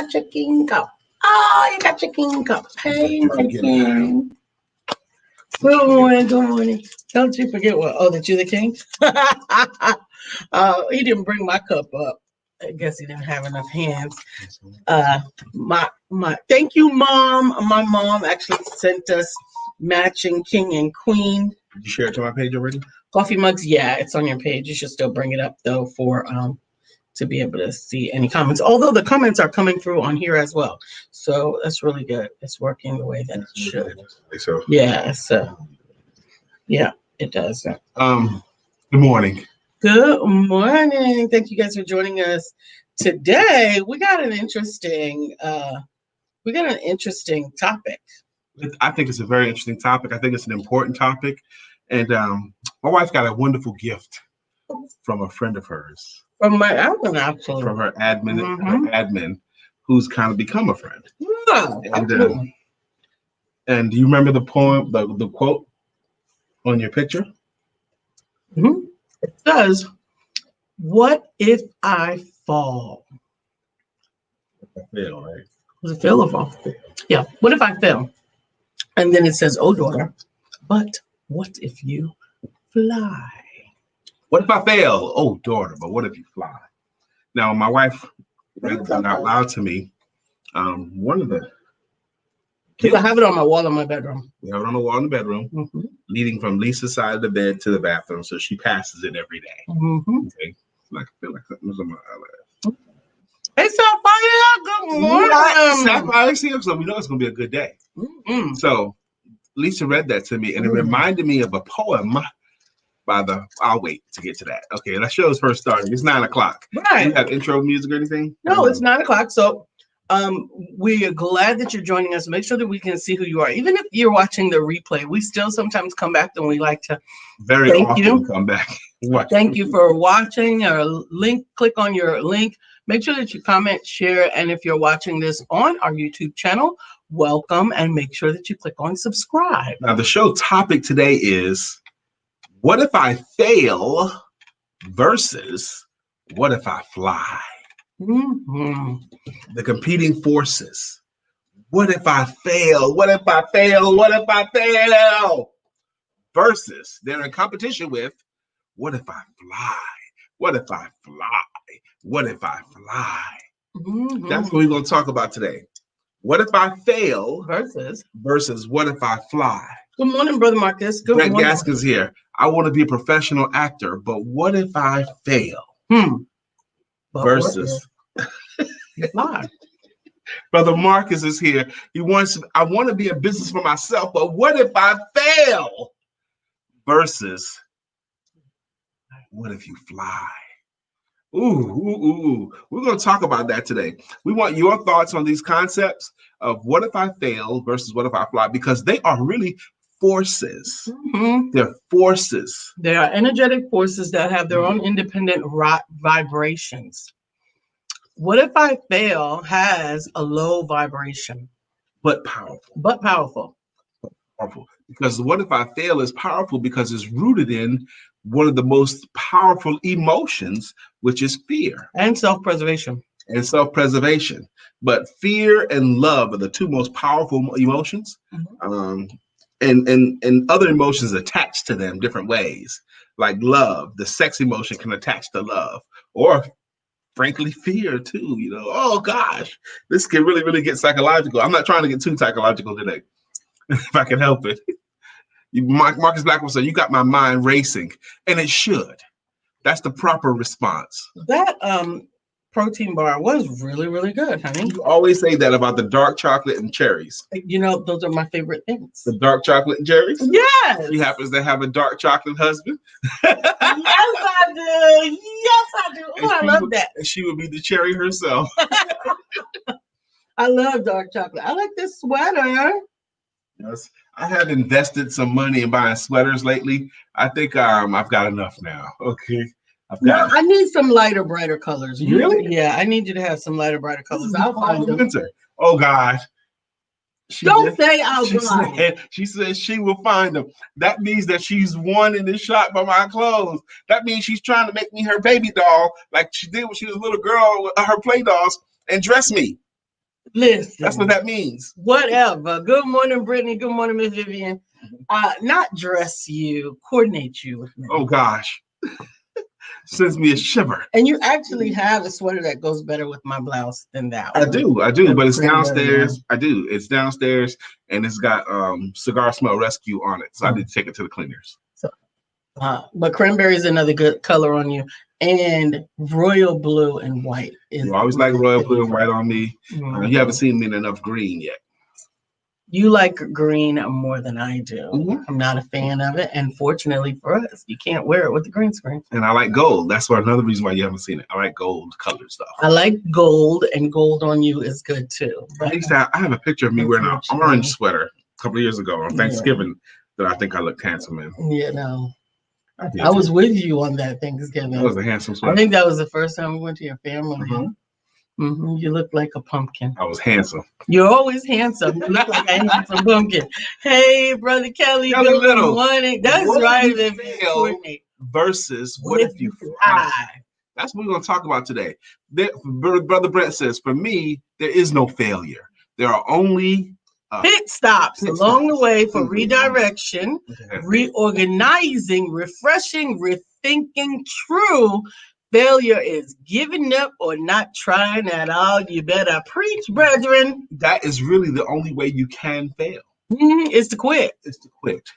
got your king cup. Oh, you got your king cup. Hey, my king. Good morning, good morning. Don't you forget what? Oh, that you're the king? He didn't bring my cup up. I guess he didn't have enough hands. My thank you, Mom. My mom actually sent us matching king and queen. Did you share it to my page already? Coffee mugs, yeah, it's on your page. You should still bring it up though for to be able to see any comments. Although the comments are coming through on here as well, so that's really good. It's working the way that it should. So Yeah, so yeah, it does. Good morning. Good morning. Thank you guys for joining us today. We got an interesting topic. I think it's a very interesting topic. I think it's an important topic. And my wife got a wonderful gift from a friend of hers. From my admin, actually. From her admin, who's kind of become a friend. Yeah, and do you remember the poem, the quote on your picture? Mm-hmm. It says, "What if I fall?" I fail, right? Was it fail or fall? Yeah. What if I fail? And then it says, "Oh, daughter, but what if you fly?" What if I fail? Oh, daughter, but what if you fly? Now, my wife read that out loud to me. One of the I have it on my wall in my bedroom. We have it on the wall in the bedroom, leading from Lisa's side of the bed to the bathroom, so she passes it every day. Okay, like I feel like something's on my eyelash. Hey, Sapphire, good morning. Sapphire, so we know it's gonna be a good day. So Lisa read that to me, and it reminded me of a poem I'll wait to get to that. Okay, that show's first starting. It's 9:00. Right. Do you have intro music or anything? No, it's 9:00. So we are glad that you're joining us. Make sure that we can see who you are. Even if you're watching the replay, we still sometimes come back and we like to thank you. Come back. Thank you for watching. Click on your link. Make sure that you comment, share, and if you're watching this on our YouTube channel, welcome, and make sure that you click on subscribe. Now, the show topic today is, what if I fail versus what if I fly? The competing forces. What if I fail? What if I fail? What if I fail? Versus they're in competition with, what if I fly? What if I fly? What if I fly? That's what we're going to talk about today. What if I fail versus what if I fly? Good morning, Brother Marcus. Good morning. Brent Gaskin's here. I want to be a professional actor, but what if I fail? Versus fly. Brother Marcus is here. I want to be a business for myself, but what if I fail? Versus what if you fly? Ooh. We're going to talk about that today. We want your thoughts on these concepts of what if I fail versus what if I fly, because they are really forces. They're forces. They are energetic forces that have their own independent vibrations. What if I fail has a low vibration, but powerful. Powerful. Because what if I fail is powerful because it's rooted in one of the most powerful emotions, which is fear and self-preservation. But fear and love are the two most powerful emotions. And other emotions attached to them different ways. Like love, the sex emotion can attach to love, or frankly, fear too. Oh gosh, this can really, really get psychological. I'm not trying to get too psychological today, if I can help it. Marcus Blackwell said, "You got my mind racing," and it should. That's the proper response. That protein bar was really, really good, honey. You always say that about the dark chocolate and cherries. Those are my favorite things. The dark chocolate and cherries? Yes. She happens to have a dark chocolate husband. Yes, I do. Oh, I love that. And she would be the cherry herself. I love dark chocolate. I like this sweater. Yes. I have invested some money in buying sweaters lately. I think I've got enough now. Okay. I need some lighter, brighter colors. Really? Yeah, I need you to have some lighter, brighter colors. I'll find them. Winter. Oh gosh. Don't say I'll buy. She says she will find them. That means that she's won in this shop by my clothes. That means she's trying to make me her baby doll, like she did when she was a little girl with her play dolls, and dress me. Listen. That's what that means. Whatever. Good morning, Brittany. Good morning, Miss Vivian. Not dress you, coordinate you with me. Oh gosh. Sends me a shiver. And you actually have a sweater that goes better with my blouse than that I one. do, but it's downstairs. I do. It's downstairs and it's got cigar smell rescue on it. So I need to take it to the cleaners. So, but cranberry is another good color on you. And royal blue and white. You always like royal blue and white on me. You haven't seen me in enough green yet. You like green more than I do. I'm not a fan of it. And fortunately for us, you can't wear it with the green screen. And I like gold. That's another reason why you haven't seen it. I like gold colored stuff. I like gold, and gold on you is good too. I have a picture of me wearing an orange sweater a couple of years ago on Thanksgiving that I think I looked handsome in. You know. I was with you on that Thanksgiving. That was a handsome sweater. I think that was the first time we went to your family. You look like a pumpkin. I was handsome. You're always handsome. You look like a handsome pumpkin. Hey, Brother Kelly, good morning. That's right. Versus what if you fly? That's what we're going to talk about today. Brother Brent says, for me, there is no failure. There are only pit stops along the way for redirection, reorganizing, refreshing, rethinking. True failure is giving up or not trying at all. You better preach, brethren. That is really the only way you can fail. It's to quit. It's to quit.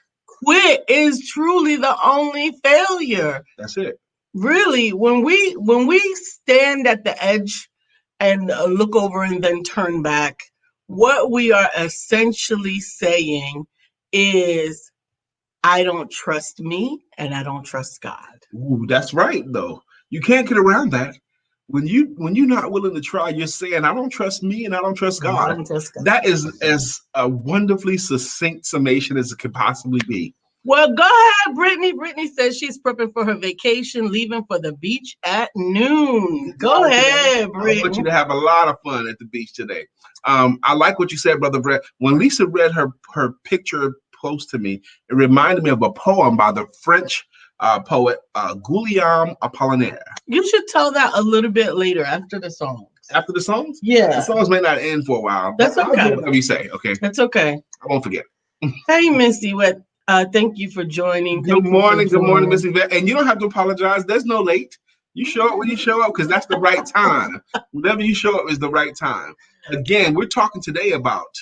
Quit is truly the only failure. That's it. Really, when we stand at the edge and look over and then turn back, what we are essentially saying is, I don't trust me and I don't trust God. Ooh, that's right, though. You can't get around that. When you're not willing to try, you're saying, I don't trust me and I don't trust God. That is as a wonderfully succinct summation as it could possibly be. Well, go ahead, Brittany. Brittany says she's prepping for her vacation, leaving for the beach at noon. Go ahead, Brittany. I want you to have a lot of fun at the beach today. I like what you said, Brother Brett. When Lisa read her picture post to me, it reminded me of a poem by the French poet Guillaume Apollinaire. You should tell that a little bit later after the songs. After the songs? Yeah. The songs may not end for a while. That's okay. I'll do whatever you say, okay? That's okay. I won't forget. Hey, Missy, thank you for joining. Good morning, Missy. And you don't have to apologize. There's no late. You show up when you show up because that's the right time. Whenever you show up is the right time. Again, we're talking today about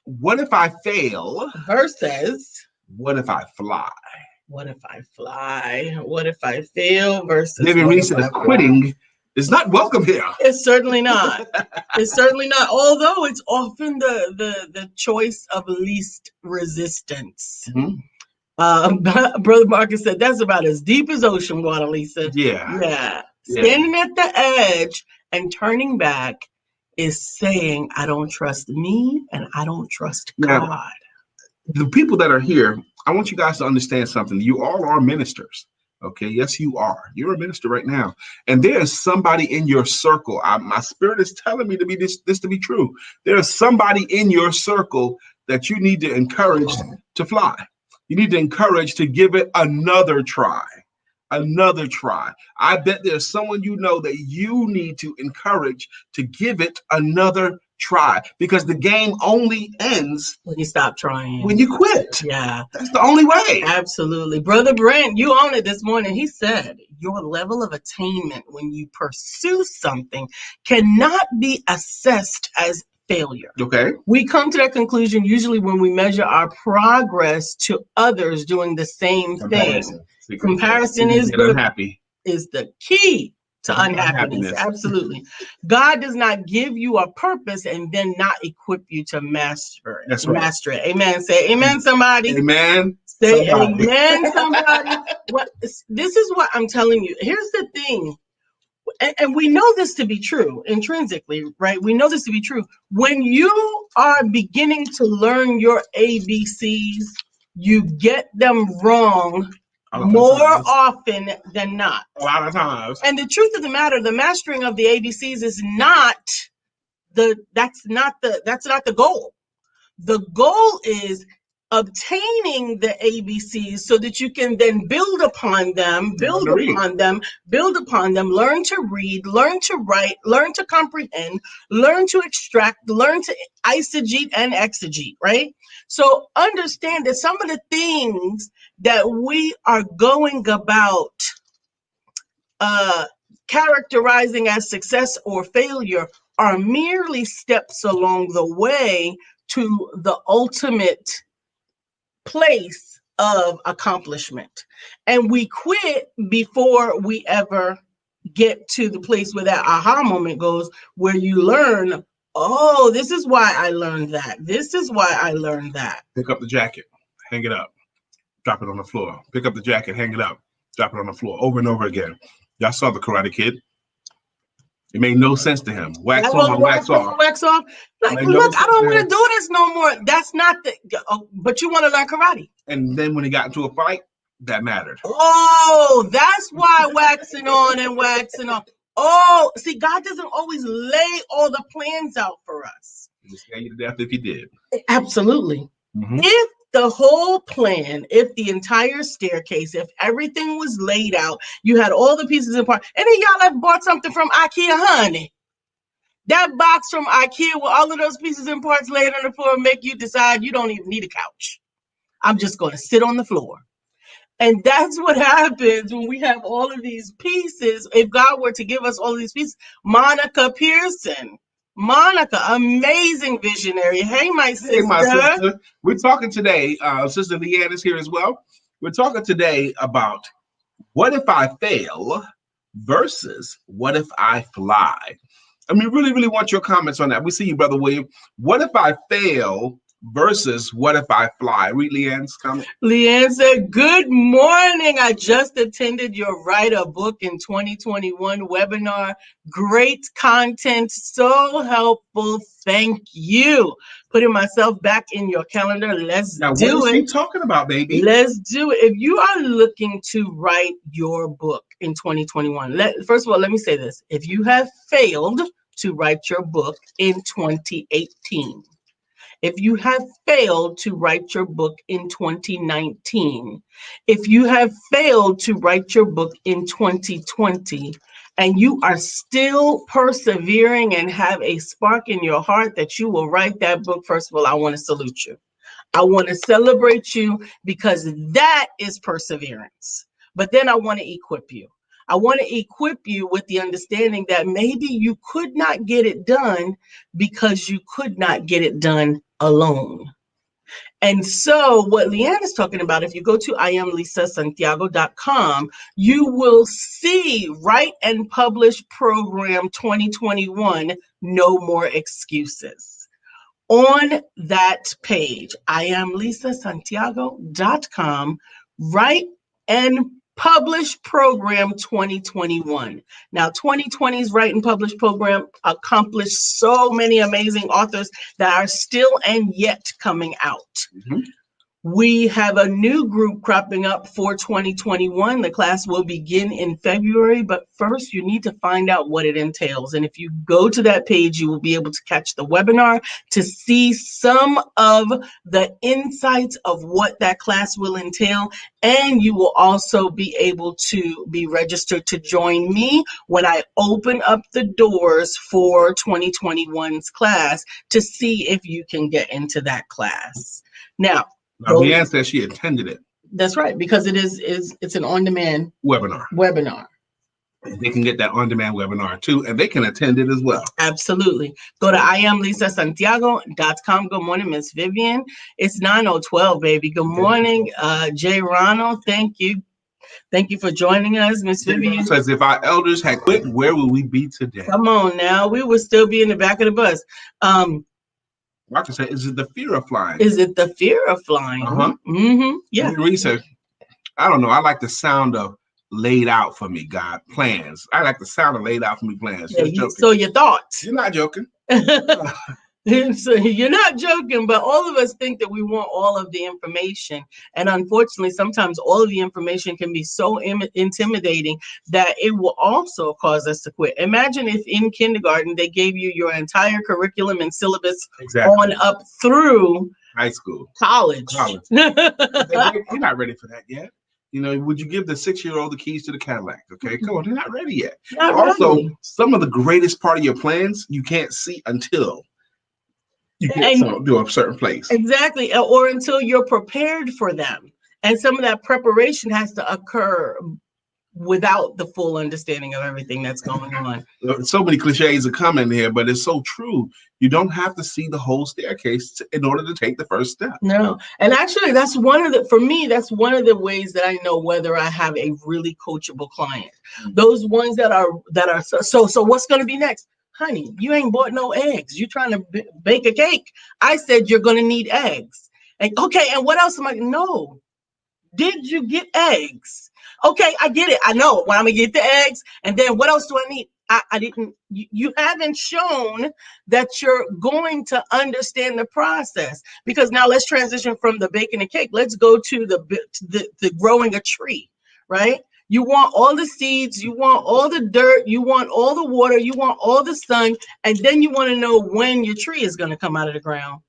what if I fail versus what if I fly? What if I fly? What if I fail versus Maybe reason of quitting is not welcome here. It's certainly not. It's certainly not. Although it's often the choice of least resistance. Brother Marcus said that's about as deep as ocean water, Lisa. Yeah. Standing at the edge and turning back is saying, I don't trust me and I don't trust God. The people that are here, I want you guys to understand something. You all are ministers. Okay, yes, you are. You're a minister right now. And there is somebody in your circle. My spirit is telling me to be this to be true. There is somebody in your circle that you need to encourage to fly. You need to encourage to give it another try. Another try. I bet there's someone you know that you need to encourage to give it another try, because the game only ends when you stop trying, when you quit. Yeah, that's the only way. Absolutely. Brother Brent, you own it this morning. He said your level of attainment when you pursue something cannot be assessed as failure. Okay. We come to that conclusion usually when we measure our progress to others doing the same thing. Comparison is the key to unhappiness. Absolutely. God does not give you a purpose and then not equip you to master it. That's right. Master it. Amen. Say amen, somebody. Amen. Say amen, somebody. This is what I'm telling you. Here's the thing. And we know this to be true intrinsically, right? We know this to be true. When you are beginning to learn your ABCs, you get them wrong more often than not. A lot of times. And the truth of the matter, the mastering of the ABCs is that's not the goal. The goal is obtaining the ABCs so that you can then build upon them, build upon them, learn to read, learn to write, learn to comprehend, learn to extract, learn to eisegete and exegete, right? So understand that some of the things that we are going about characterizing as success or failure are merely steps along the way to the ultimate place of accomplishment. And we quit before we ever get to the place where that aha moment goes, where you learn, oh, this is why I learned that. This is why I learned that. Pick up the jacket, hang it up, drop it on the floor. Pick up the jacket, hang it up, drop it on the floor, over and over again. Y'all saw the Karate Kid. It made no sense to him. Wax on, wax off. Wax off. Like, look, I don't want to do this no more. That's not the. But you want to learn karate. And then when he got into a fight, that mattered. Oh, that's why waxing on and waxing off. Oh, see, God doesn't always lay all the plans out for us. He would scare you to death if he did. Absolutely. Mm-hmm. If the whole plan, if the entire staircase, if everything was laid out, you had all the pieces in part, and then y'all have bought something from IKEA, honey. That box from IKEA with all of those pieces and parts laid on the floor make you decide you don't even need a couch. I'm just going to sit on the floor. And that's what happens when we have all of these pieces. If God were to give us all of these pieces, Monica Pearson, amazing visionary. Hey, my sister. Hey, my sister. We're talking today. Sister Leanne is here as well. We're talking today about what if I fail versus what if I fly. I mean, really, really want your comments on that. We see you, Brother William. What if I fail versus what if I fly? Read Leanne's comment. Leanne said, good morning. I just attended your Write a Book in 2021 webinar. Great content, so helpful. Thank you. Putting myself back in your calendar. Let's do it. Now, what is she talking about, baby? Let's do it. If you are looking to write your book in 2021, first of all, let me say this. If you have failed to write your book in 2018, if you have failed to write your book in 2019, if you have failed to write your book in 2020, and you are still persevering and have a spark in your heart that you will write that book, first of all, I want to salute you. I want to celebrate you because that is perseverance. But then I want to equip you. I want to equip you with the understanding that maybe you could not get it done because you could not get it done alone. And so what Leanne is talking about, if you go to IamLisaSantiago.com, you will see Write and Publish Program 2021, No More Excuses. On that page, IamLisaSantiago.com, Write and Publish Program 2021. Now, 2020's Write and Publish Program accomplished so many amazing authors that are still and yet coming out. Mm-hmm. We have a new group cropping up for 2021. The class will begin in February, but first you need to find out what it entails. And if you go to that page, you will be able to catch the webinar to see some of the insights of what that class will entail. And you will also be able to be registered to join me when I open up the doors for 2021's class to see if you can get into that class. Now, Leanne says she attended it. That's right, because it's an on-demand webinar. They can get that on-demand webinar too, and they can attend it as well. Absolutely. Go to IamLisaSantiago.com. Good morning, Miss Vivian. It's 9:12, baby. Good morning, Jay Ronald. Thank you. Thank you for joining us, Miss Vivian. Says if our elders had quit, where would we be today? Come on now, we would still be in the back of the bus. Roger said, is it the fear of flying? Is it the fear of flying? Uh-huh. Mm-hmm. Yeah. Research. I don't know. I like the sound of laid out for me, God, plans. I like the sound of laid out for me plans. Yeah, so your thoughts. You're not joking. So you're not joking, but all of us think that we want all of the information. And unfortunately, sometimes all of the information can be so intimidating that it will also cause us to quit. Imagine if in kindergarten, they gave you your entire curriculum and syllabus on up through High school. College. You're not ready for that yet. Would you give the 6-year-old the keys to the Cadillac? Okay, come on, they're not ready yet. Not Also, ready. some of the greatest part of your plans you can't see until you get to a certain place. Exactly, or until you're prepared for them. And some of that preparation has to occur without the full understanding of everything that's going on. So many cliches are coming here, but it's so true. You don't have to see the whole staircase in order to take the first step. No. And actually, that's one of the ways that I know whether I have a really coachable client. Those ones that are so what's going to be next? Honey, you ain't bought no eggs. You trying to bake a cake. I said you're going to need eggs. And okay, and what else am I? No. Did you get eggs? Okay, I get it. I know when I'm gonna get the eggs, and then what else do I need? I didn't. You haven't shown that you're going to understand the process, because now let's transition from the baking a cake. Let's go to the growing a tree, right? You want all the seeds, you want all the dirt, you want all the water, you want all the sun, and then you want to know when your tree is going to come out of the ground.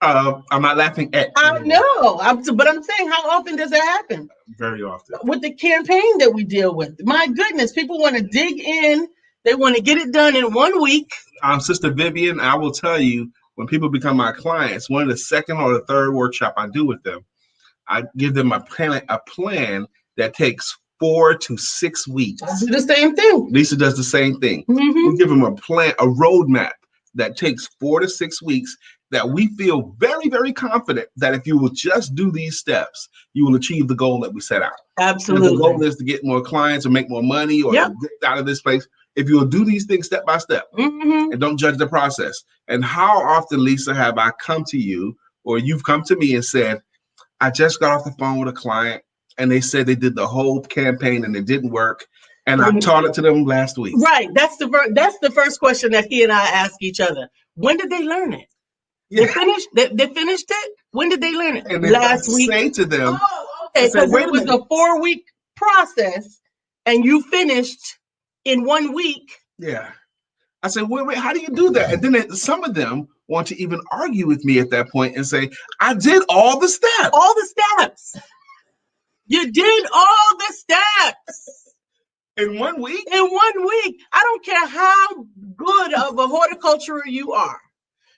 I'm not laughing at. I know, but I'm saying, how often does that happen? Very often. With the campaign that we deal with, my goodness, people want to dig in. They want to get it done in 1 week. Sister Vivian, I will tell you, when people become my clients, one of the second or the third workshop I do with them, I give them a plan that takes 4 to 6 weeks. I do the same thing. Lisa does the same thing. We give them a plan, a roadmap that takes 4 to 6 weeks, that we feel very, very confident that if you will just do these steps, you will achieve the goal that we set out. Absolutely. And the goal is to get more clients or make more money or get out of this place. If you will do these things step by step and don't judge the process. And how often, Lisa, have I come to you or you've come to me and said, I just got off the phone with a client and they said they did the whole campaign and it didn't work. And I taught it to them last week. Right. That's the first question that he and I ask each other. When did they learn it? They finished it? When did they learn it? And last week. Say to them, okay, because it was a 4-week process and you finished in 1 week. Yeah. I said, wait, how do you do that? And then some of them want to even argue with me at that point and say, I did all the steps. All the steps. You did all the steps. In 1 week? In 1 week. I don't care how good of a horticulturer you are.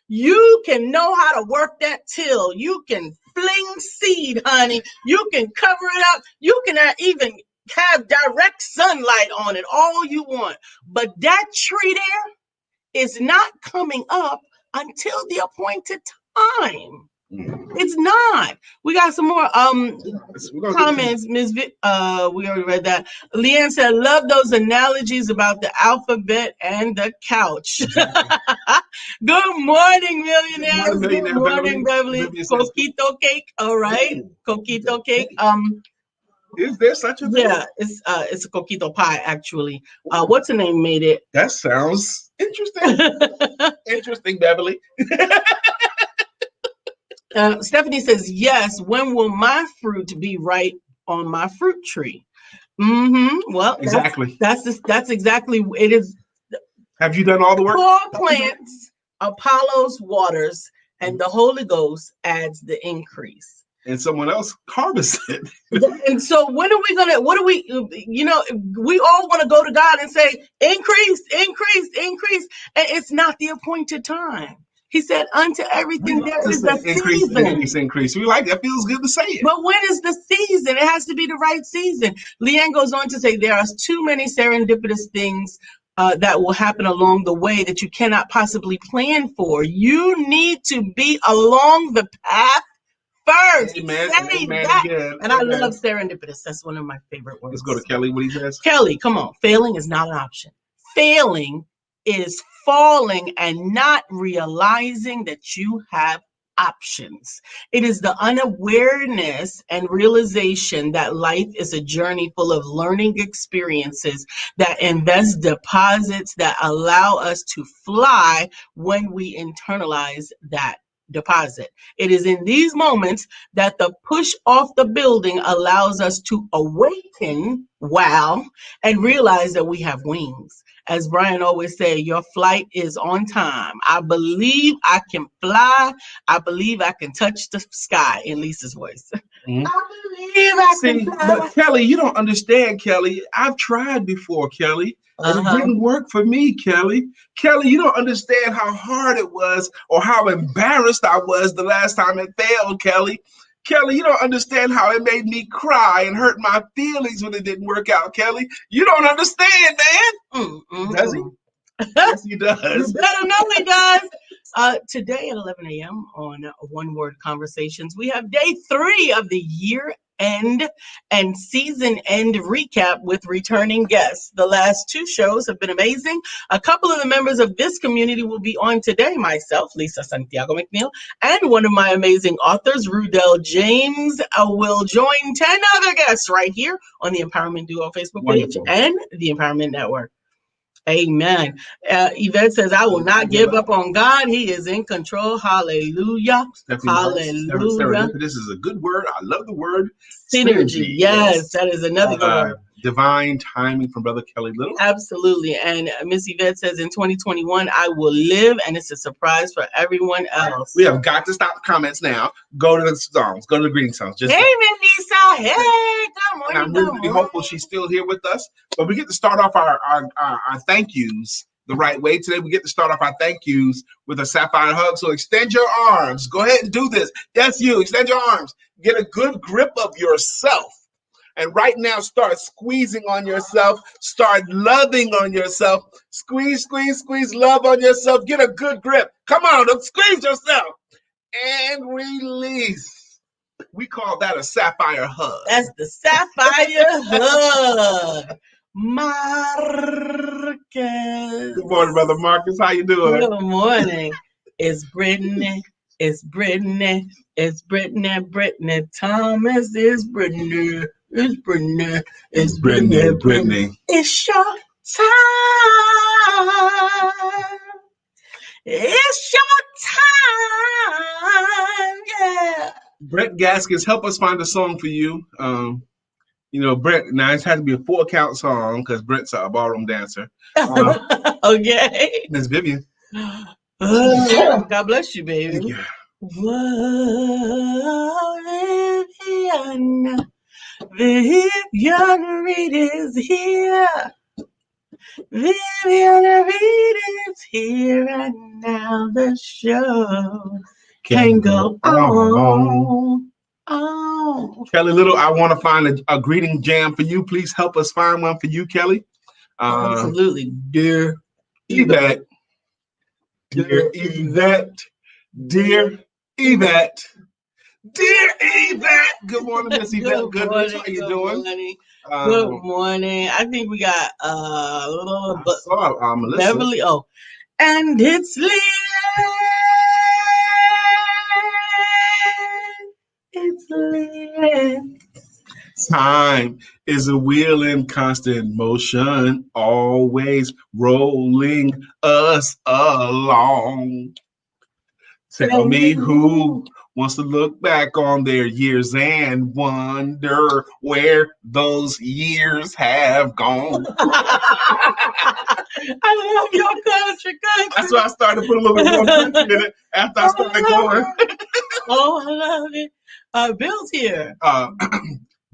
You can know how to work that till. You can fling seed, honey. You can cover it up. You can even have direct sunlight on it, all you want. But that tree there is not coming up until the appointed time. It's not. We got some more comments. Ms. we already read that. Leanne said, love those analogies about the alphabet and the couch. Good morning, millionaires. Good morning, Beverly. Coquito cake. All right. Coquito cake. Is there such a thing? Yeah, it's a coquito pie, actually. What's the name made it? That sounds interesting. Interesting, Beverly. Stephanie says, yes, when will my fruit be right on my fruit tree? Well, exactly. That's exactly it is. Have you done all the work? Paul plants, Apollos waters, and the Holy Ghost adds the increase. And someone else harvests it. And so we all want to go to God and say, increase, increase, increase. And it's not the appointed time. He said, unto everything there is a season. Increase. We like that. Feels good to say it. But when is the season? It has to be the right season. Leanne goes on to say, there are too many serendipitous things that will happen along the way that you cannot possibly plan for. You need to be along the path first. Amen. Amen again. And I love serendipitous. That's one of my favorite words. Let's go to Kelly. What he says? Kelly, come on. Failing is not an option. Failing is falling and not realizing that you have options. It is the unawareness and realization that life is a journey full of learning experiences that invest deposits that allow us to fly when we internalize that deposit. It is in these moments that the push off the building allows us to awaken, and realize that we have wings. As Brian always say, your flight is on time. I believe I can fly. I believe I can touch the sky, in Lisa's voice. Mhm. I believe I can See, fly. but Kelly, you don't understand, Kelly. I've tried before, Kelly, and it didn't work for me, Kelly. Kelly, you don't understand how hard it was or how embarrassed I was the last time it failed, Kelly. Kelly, you don't understand how it made me cry and hurt my feelings when it didn't work out, Kelly. You don't understand, man. Does he? Yes, he You does. better know he does. Today at 11 a.m. on One Word Conversations, we have day 3 of the year end and season end recap with returning guests. The last 2 shows have been amazing. A couple of the members of this community will be on today. Myself, Lisa Santiago McNeill, and one of my amazing authors, Rudell James, will join 10 other guests right here on the Empowerment Duo Facebook page Wonderful. and the Empowerment Network. Amen. Yvette says, I will not give up on God. He is in control. Hallelujah. Hallelujah. This is a good word. I love the word Synergy. Yes, that is another good word. Divine timing from Brother Kelly Little. Absolutely. And Miss Yvette says, in 2021, I will live, and it's a surprise for everyone else. We have got to stop comments now. Go to the songs. Go to the greeting songs. Hey, Miss Lisa. Hey, good morning. And I'm really hopeful she's still here with us. But we get to start off our thank yous the right way. Today, we get to start off our thank yous with a sapphire hug. So extend your arms. Go ahead and do this. That's you. Extend your arms. Get a good grip of yourself. And right now, start squeezing on yourself. Start loving on yourself. Squeeze, squeeze, squeeze love on yourself. Get a good grip. Come on, squeeze yourself. And release. We call that a sapphire hug. That's the sapphire hug. Marcus. Good morning, Brother Marcus. How you doing? Good morning. It's Brittany. It's Brittany. It's Brittany. Brittany Thomas. It's Brittany. It's Brittany. It's Brittany. Brittany. It's your time. It's your time. Yeah. Brett Gaskins, help us find a song for you. Brett, now it has to be a 4-count song because Brett's a ballroom dancer. Okay. Miss Vivian. God bless you, baby. Thank you. Vivian Reed is here. Vivian Reed is here, and now the show can go on. Oh. Kelly Little, I want to find a greeting jam for you. Please help us find one for you, Kelly. Absolutely. Dear Yvette. Dear Yvette. Dear Yvette. Dear Yvette. Good morning, Miss Yvette. Good morning. How you doing? Good morning. I think we got a little Melissa. Beverly. Oh, and it's Leah. It's Leah. Time is a wheel in constant motion, always rolling us along. Tell me who wants to look back on their years and wonder where those years have gone. I love your country. That's why I started to put a little bit more country in it after I started going. Oh, I love it. Bill's here.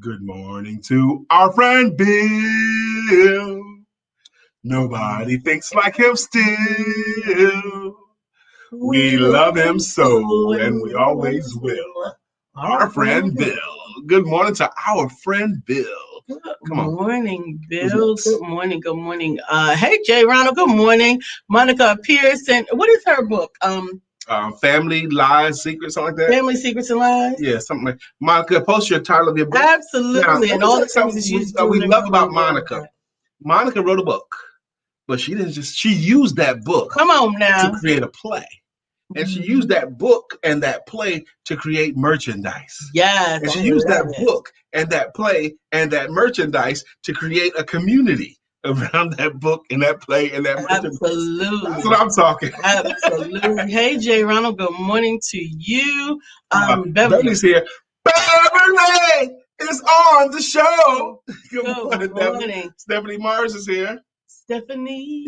Good morning to our friend Bill. Nobody thinks like him still. We love him so, and we always will. Our friend Bill. Good morning to our friend Bill. Good morning, Bill. Good morning. Good morning. Hey, Jay Ronald. Good morning. Monica Pearson. What is her book? Family Lies, Secrets, something like that. Family Secrets and Lies. Yeah, something like Monica. Post your title of your book. Absolutely, and all the things that we love about Monica. Monica wrote a book, but she didn't just. She used that book. Come on now. To create a play. And she used that book and that play to create merchandise. Yes. And she used that book and that play and that merchandise to create a community around that book and that play and that merchandise. Absolutely. That's what I'm talking. Absolutely. Hey, Jay Ronald, good morning to you. Beverly's here. Beverly is on the show. Good morning, Beverly. Stephanie Mars is here. Stephanie.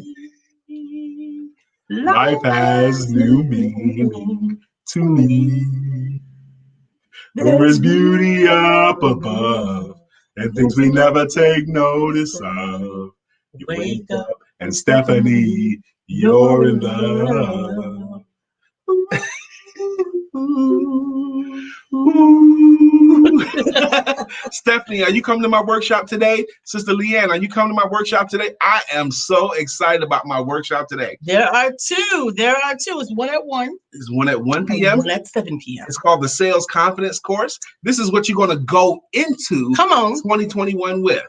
Life has new meaning to me. There is beauty up above and things we never take notice of. You wake up and Stephanie, you're in love. Stephanie, are you coming to my workshop today? Sister Leanne, are you coming to my workshop today? I am so excited about my workshop today. There are two. It's one at 1. It's one at 1 p.m. One at 7 p.m. It's called the Sales Confidence Course. This is what you're going to go into 2021 with.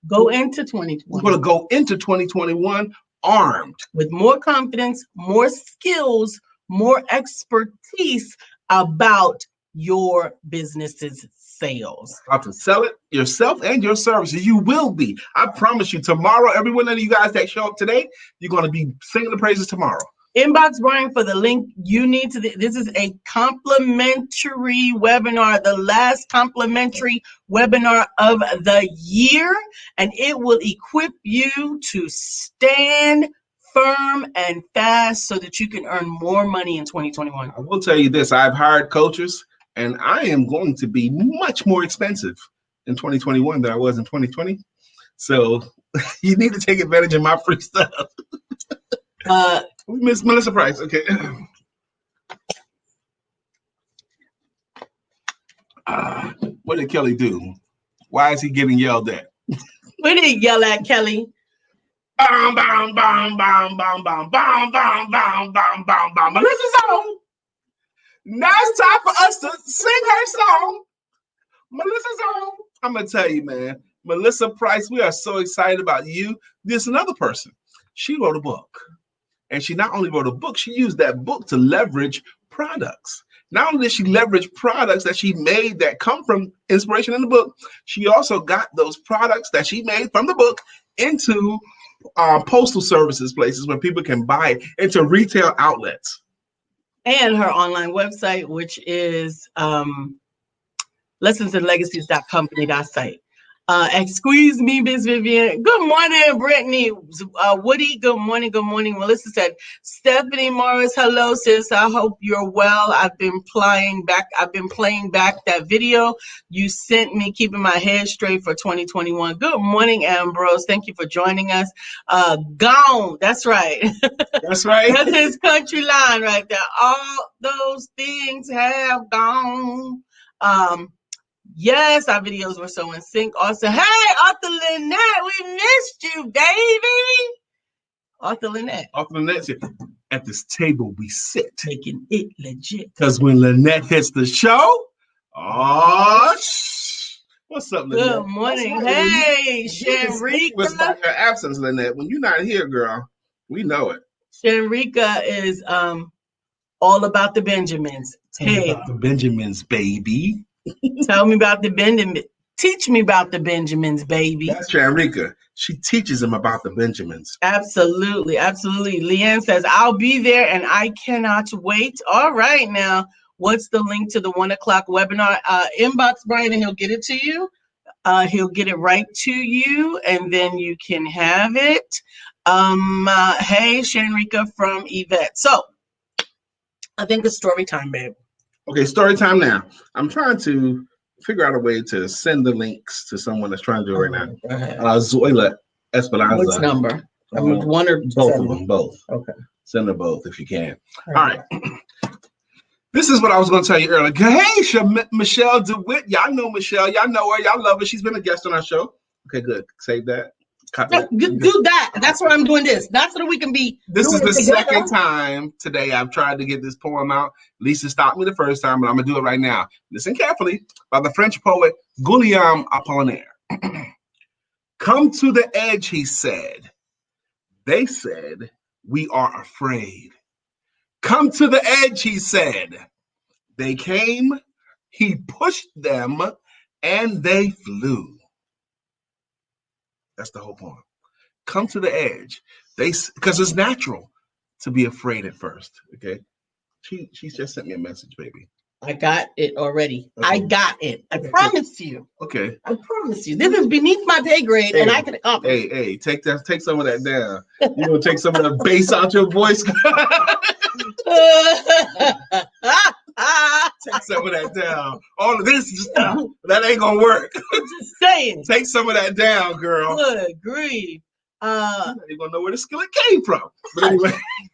Go into 2021. You're going to go into 2021 armed with more confidence, more skills, more expertise about your business's sales. How to sell it yourself and your services. You will be. I promise you, tomorrow, every one of you guys that show up today, you're going to be singing the praises tomorrow. Inbox Brian for the link you need to. This is a complimentary webinar, the last complimentary webinar of the year, and it will equip you to stand firm and fast so that you can earn more money in 2021. I will tell you this, I've hired coaches, and I am going to be much more expensive in 2021 than I was in 2020. So you need to take advantage of my free stuff. Miss Melissa Price, okay. What did Kelly do? Why is he getting yelled at? What did he yell at, Kelly? Bam, bam, bam, bam, bam, bam, bam, bam, bam, bam, bam, bam. Melissa's song. Now it's time for us to sing her song. Melissa's song. I'm going to tell you, man. Melissa Price, we are so excited about you. There's another person. She wrote a book. And she not only wrote a book, she used that book to leverage products. Not only did she leverage products that she made that come from inspiration in the book, she also got those products that she made from the book into postal services, places where people can buy it, into retail outlets. And her online website, which is lessonsandlegacies.company.site. Excuse me, Miss Vivian. Good morning, Brittany. Woody, good morning. Melissa said, Stephanie Morris, hello, sis. I hope you're well. I've been playing back that video you sent me, keeping my head straight for 2021. Good morning, Ambrose. Thank you for joining us. Gone. That's right. That's right. That's his country line right there. All those things have gone. Yes, our videos were so in sync. Also, hey, Arthur Lynette, we missed you, baby. Arthur Lynette. At this table we sit. Making it legit. Because when Lynette hits the show, what's up, Lynette? Good morning. Hey, Shanrika. By your absence, Lynette. When you're not here, girl, we know it. Shanrika is all about the Benjamins. Hey, about the Benjamins, baby. Tell me about the Benjamins. Teach me about the Benjamins, baby. That's Shanrika. She teaches them about the Benjamins. Absolutely. Leanne says, I'll be there and I cannot wait. All right, now, what's the link to the 1 o'clock webinar? Inbox Brian and he'll get it to you. He'll get it right to you and then you can have it. Hey, Shanrika from Yvette. So, I think it's story time, babe. Okay, story time now. I'm trying to figure out a way to send the links to someone that's trying to do it right now. Zoila Esperanza. What's number? One or both of them, both. Okay. Send them both if you can. All right. This is what I was going to tell you earlier. Hey, Michelle DeWitt. Y'all know Michelle. Y'all know her. Y'all love her. She's been a guest on our show. Okay, good. Save that. Do that. That's why I'm doing this. Not so that we can be. This is the second time today I've tried to get this poem out. Lisa stopped me the first time, but I'm going to do it right now. Listen carefully. By the French poet Guillaume Apollinaire. Come to the edge, he said. They said, we are afraid. Come to the edge, he said. They came, he pushed them, and they flew. That's the whole point. Come to the edge. Because it's natural to be afraid at first. Okay. She just sent me a message, baby. I got it already. Okay. I got it. I Okay, promise you. Okay. I promise you. This is beneath my pay grade, and I can accomplish. Hey, take some of that down. You gonna take some of the bass out your voice? Take some of that down. All of this stuff that ain't gonna work. Just saying. Take some of that down, girl. Good grief. You're not even gonna know where the skillet came from. But anyway.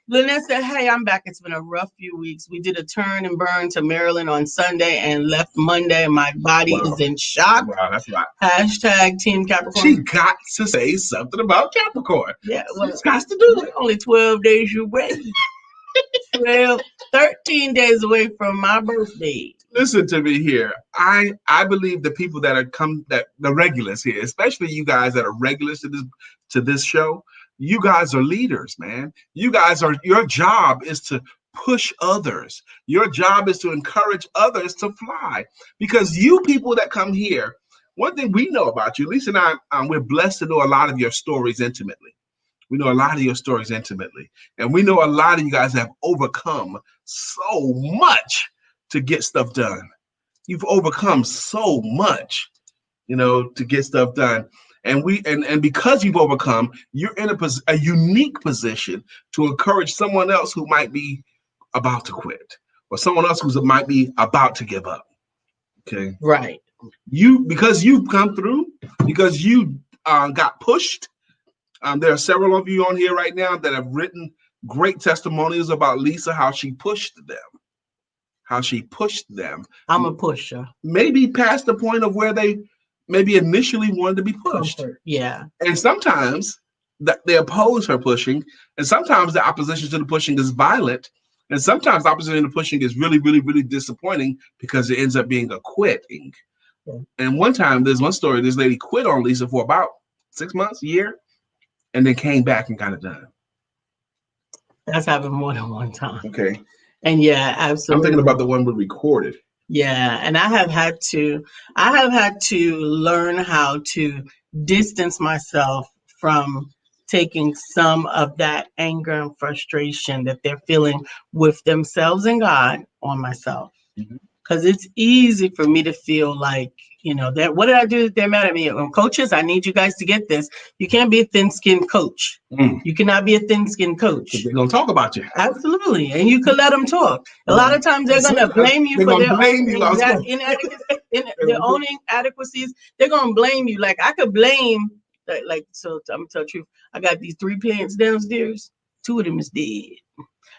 Lynette said, hey, I'm back. It's been a rough few weeks. We did a turn and burn to Maryland on Sunday and left Monday. My body is in shock. Wow, that's right. Hashtag Team Capricorn. She got to say something about Capricorn. Yeah, well, she's got to do it. Only 12 days you wait. 13 days away from my birthday. Listen to me here. I believe the people that the regulars here, especially you guys that are regulars to this show, you guys are leaders, man. Your job is to push others. Your job is to encourage others to fly. Because you people that come here, one thing we know about you, Lisa and I, we're blessed to know a lot of your stories intimately. We know a lot of your stories intimately. And we know a lot of you guys have overcome so much to get stuff done. You've overcome so much, to get stuff done. And because you've overcome, you're in a unique position to encourage someone else who might be about to quit, or someone else who might be about to give up. Okay. Right. Because you've come through, because you got pushed. There are several of you on here right now that have written great testimonials about Lisa, how she pushed them. I'm a pusher. Maybe past the point of where they maybe initially wanted to be pushed. Comfort. Yeah. And sometimes they oppose her pushing, and sometimes the opposition to the pushing is violent, and sometimes the opposition to pushing is really, really, really disappointing because it ends up being a quitting. Yeah. And one time, there's one story, this lady quit on Lisa for about 6 months, a year, and then came back and got it done. That's happened more than one time. Okay. And yeah, absolutely. I'm thinking about the one we recorded. Yeah, and I have had to learn how to distance myself from taking some of that anger and frustration that they're feeling with themselves and God on myself. Because it's easy for me to feel like, that what did I do? They're mad at me. Coaches, I need you guys to get this. You can't be a thin-skinned coach. You cannot be a thin-skinned coach. They're going to talk about you. Absolutely. And you can let them talk. A lot of times they're going to blame you for their own inadequacies. They're going to blame you. Like I could blame, so I'm going to tell the truth. I got these 3 plants downstairs. 2 of them is dead.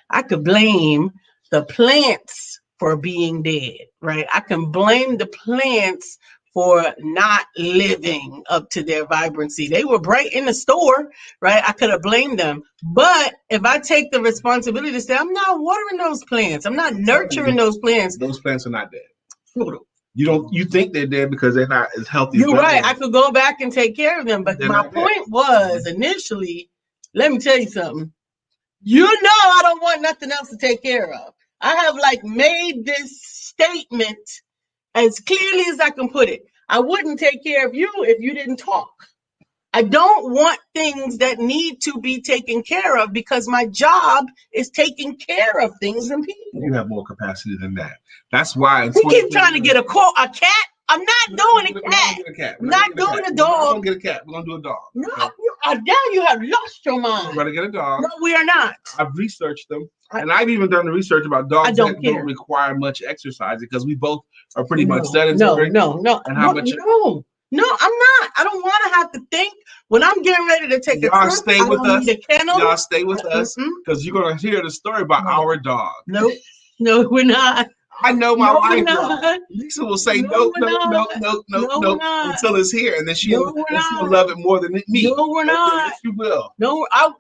I could blame the plants for being dead, right? I can blame the plants for not living up to their vibrancy. They were bright in the store, right? I could have blamed them. But if I take the responsibility to say, I'm not watering those plants, I'm not nurturing those plants. Those plants are not dead. You think they're dead because they're not as healthy. You're right. I could go back and take care of them. But my point was initially, let me tell you something. I don't want nothing else to take care of. I have made this statement as clearly as I can put it. I wouldn't take care of you if you didn't talk. I don't want things that need to be taken care of because my job is taking care of things and people. You have more capacity than that. That's why we keep trying to get a cat. I'm not doing a cat. I'm not doing a dog. We're going to get a cat. We're going to do a dog. No, now you have lost your mind. We're going to get a dog. No, we are not. I've researched them. And I've even done the research about dogs that don't require much exercise because we both are pretty much sedentary. No. And how much? No, I'm not. I don't want to have to think when I'm getting ready to take a trip. Stay with us. Y'all stay with us because you're going to hear the story about our dog. No, we're not. I know my wife. Lisa will say no until it's here, and then she'll love it more than me. No, we're not. Yes, you will. No, I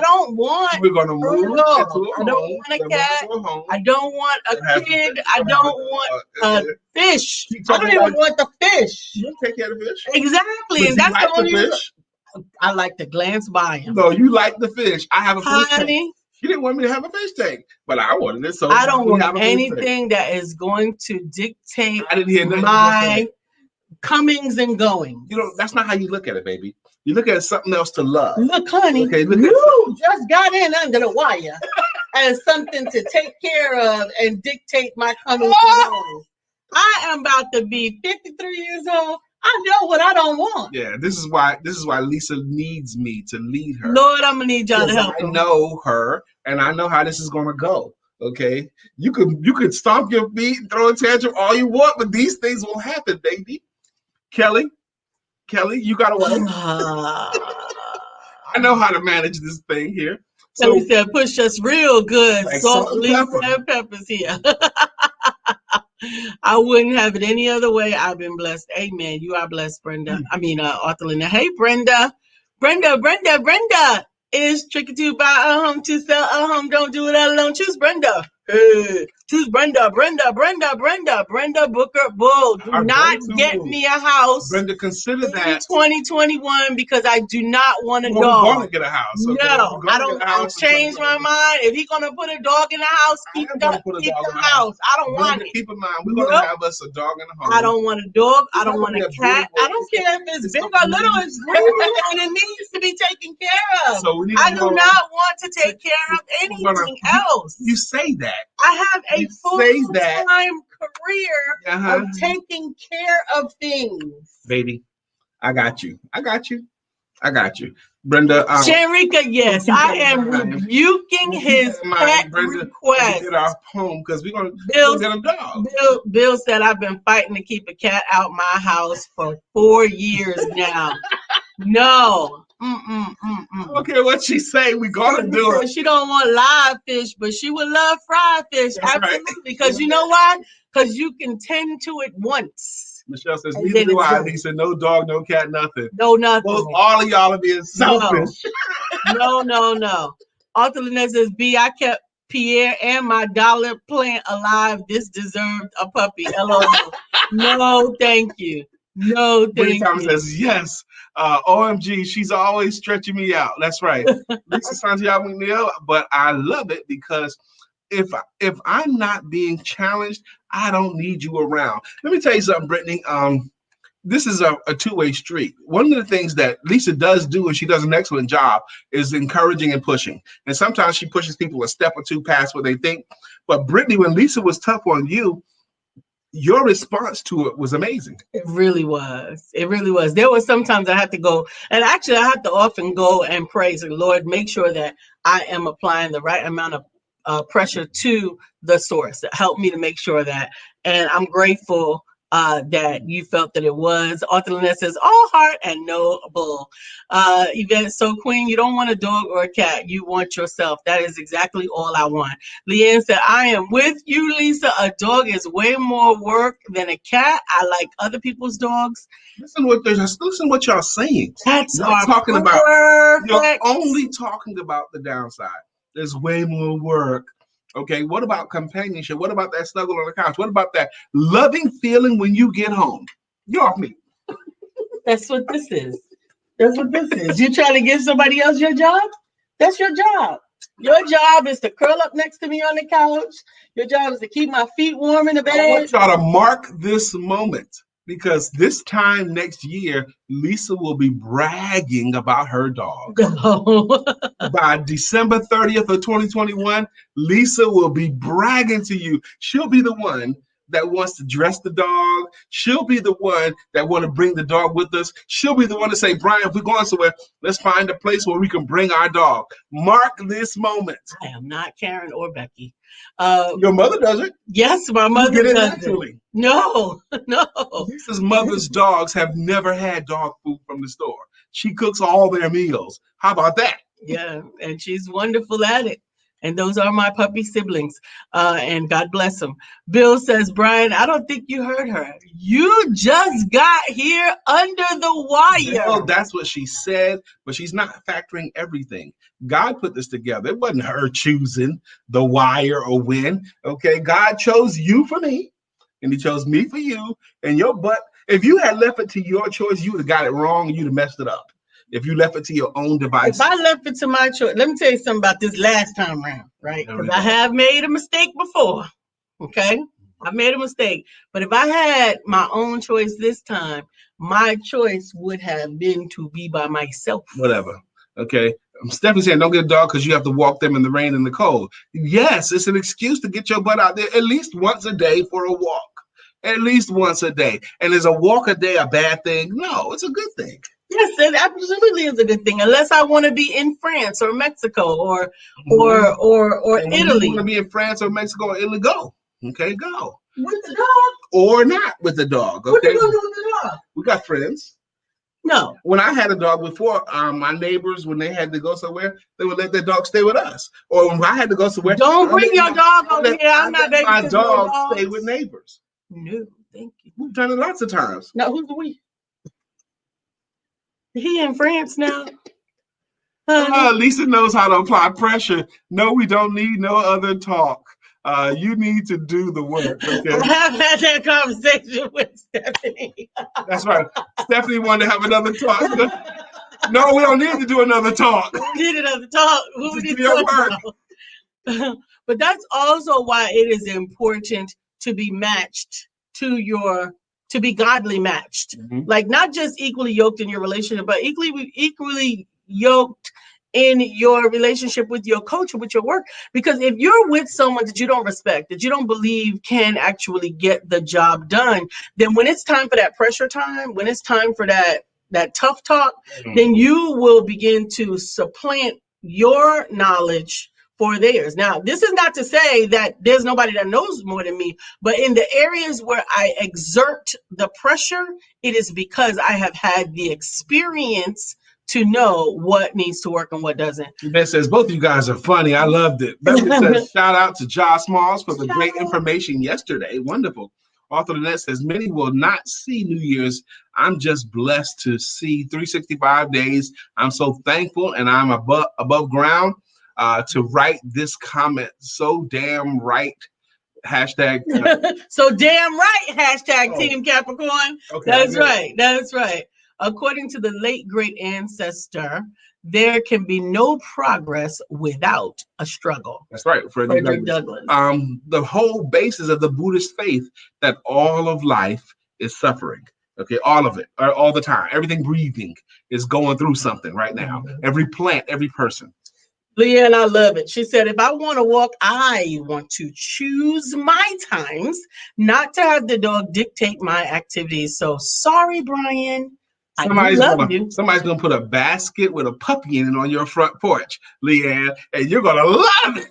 don't want. We're gonna move. I don't want a cat. I don't want a kid. I don't want a fish. I don't even want the fish. You take care of the fish. Exactly, and that's the only fish. I like to glance by him. No, you like the fish. I have a fish tank. You didn't want me to have a fish tank, but I wanted it. So I don't want anything that is going to dictate my comings and goings. That's not how you look at it, baby. You look at something else to love. Look, honey, okay, you just got in under the wire. as something to take care of and dictate my coming and goings. I am about to be 53 years old. I know what I don't want. Yeah, this is why Lisa needs me to lead her. Lord, I'm gonna need y'all to help I her. know her, and I know how this is gonna go. Okay, you could stomp your feet and throw a tantrum all you want, but these things will happen, baby. Kelly, you got a wife. I know how to manage this thing here. Kelly said, push us real good. Like Salt, and Lisa, pepper. and peppers here. I wouldn't have it any other way. I've been blessed. Amen. You are blessed, Brenda. I mean, Arthur Linda. Hey, Brenda. Brenda. Is tricky to buy a home, to sell a home. Don't do it alone. Choose Brenda. Hey, choose Brenda Booker Bull. Do not get me a house. Brenda, consider that in 2021 because I do not want a we're dog. going to get a house. Okay? No, I don't. I've changed my mind. If he's gonna put a dog in the house, keep the house. I don't want it. Keep in mind, we're gonna have us a dog in the home. I don't want a dog. I don't want a cat. I don't care if it's big or little. It's green and it needs to be taken care of. So I do not want to take care of anything else. You say that. I have a full-time career of taking care of things. Baby, I got you. Brenda. Shanrika, yes, I am rebuking his pet request. Get our home because we're gonna get a dog. Bill said I've been fighting to keep a cat out my house for 4 years now. No. I don't care what she say. We're gonna do it. She don't want live fish, but she would love fried fish. That's absolutely. Right. Because you know why? Because you can tend to it once. Michelle says, neither do I. Lisa, no dog, no cat, nothing. No, nothing. Well, all of y'all are being selfish. No. Arthur Lynette says, B, I kept Pierre and my dollar plant alive. This deserved a puppy. LOL. No, thank you. No, thank you. Says, yes. OMG, she's always stretching me out. That's right. Lisa Santiago McNeill, but I love it because if I'm not being challenged, I don't need you around. Let me tell you something, Brittany. This is a two-way street. One of the things that Lisa does do, and she does an excellent job, is encouraging and pushing. And sometimes she pushes people a step or two past what they think. But Brittany, when Lisa was tough on you, your response to it was amazing. It really was. There was sometimes I had to go, and actually I had to often go and praise the Lord, make sure that I am applying the right amount of pressure to the source. Help me to make sure that, and I'm grateful that you felt that it was. Arthur Lynette says, all heart and no bull. Yvette, so Queen, you don't want a dog or a cat. You want yourself. That is exactly all I want. Leanne said, I am with you, Lisa. A dog is way more work than a cat. I like other people's dogs. Listen what y'all saying. That's you're talking about. You're only talking about the downside. There's way more work. Okay, what about companionship? What about that snuggle on the couch? What about that loving feeling when you get home? You're off me. That's what this is. You trying to give somebody else your job? That's your job. Your job is to curl up next to me on the couch. Your job is to keep my feet warm in the bed. I want y'all to mark this moment. Because this time next year, Lisa will be bragging about her dog. No. By December 30th of 2021, Lisa will be bragging to you. She'll be the one that wants to dress the dog. She'll be the one that want to bring the dog with us. She'll be the one to say, Brian, if we're going somewhere, let's find a place where we can bring our dog. Mark this moment. I am not Karen or Becky. Your mother does it. Yes, my mother does naturally. It. No. Lisa's mother's dogs have never had dog food from the store. She cooks all their meals. How about that? Yeah, and she's wonderful at it. And those are my puppy siblings. And God bless them. Bill says, Brian, I don't think you heard her. You just got here under the wire. Well, that's what she said, but she's not factoring everything. God put this together. It wasn't her choosing the wire or when. Okay, God chose you for me, and he chose me for you. And your butt, if you had left it to your choice, you would have got it wrong and you'd have messed it up. If you left it to your own device. If I left it to my choice, let me tell you something about this last time around, right? Because I have made a mistake before, okay? I made a mistake. But if I had my own choice this time, my choice would have been to be by myself. Whatever, okay? Stephanie saying, don't get a dog because you have to walk them in the rain and the cold. Yes, it's an excuse to get your butt out there at least once a day for a walk. At least once a day. And is a walk a day a bad thing? No, it's a good thing. Yes, it absolutely is a good thing. Unless I want to be in France or Mexico or And when Italy. you want to be in France or Mexico or Italy, go. Okay, go. With the dog? Or not with the dog. Okay. What are you gonna do with the dog? We got friends. No. When I had a dog before, my neighbors, when they had to go somewhere, they would let their dog stay with us. Or when I had to go somewhere, don't bring your dog over here. I'm not babysitting my dog no stay with neighbors. No, thank you. We've done it lots of times. Now who's the we? He in France now. Lisa knows how to apply pressure. No, we don't need no other talk. You need to do the work. Okay. I have had that conversation with Stephanie. That's right. Stephanie wanted to have another talk. No, we don't need to do another talk. We need another talk. We need to talk about. But that's also why it is important to be matched to be godly matched. Mm-hmm. Like not just equally yoked in your relationship, but equally yoked in your relationship with your coach or with your work. Because if you're with someone that you don't respect, that you don't believe can actually get the job done, then when it's time for that pressure time, when it's time for that tough talk, then you will begin to supplant your knowledge for theirs. Now, this is not to say that there's nobody that knows more than me, but in the areas where I exert the pressure, it is because I have had the experience to know what needs to work and what doesn't. Beth says, both of you guys are funny. I loved it. Beverly says, shout out to Josh Smalls for the great information yesterday. Wonderful. Author Lynette says, many will not see New Year's. I'm just blessed to see 365 days. I'm so thankful, and I'm above ground to write this comment. So damn right. Hashtag. So damn right. Hashtag Team Capricorn. Okay, that's right. That's right. According to the late great ancestor, there can be no progress without a struggle. That's right, Frederick Douglass. The whole basis of the Buddhist faith that all of life is suffering. Okay, all of it, all the time. Everything breathing is going through something right now. Mm-hmm. Every plant, every person. Leanne, I love it. She said, if I want to walk, I want to choose my times, not to have the dog dictate my activities. So sorry, Brian. Somebody's gonna put a basket with a puppy in it on your front porch, Leanne, and you're gonna love it.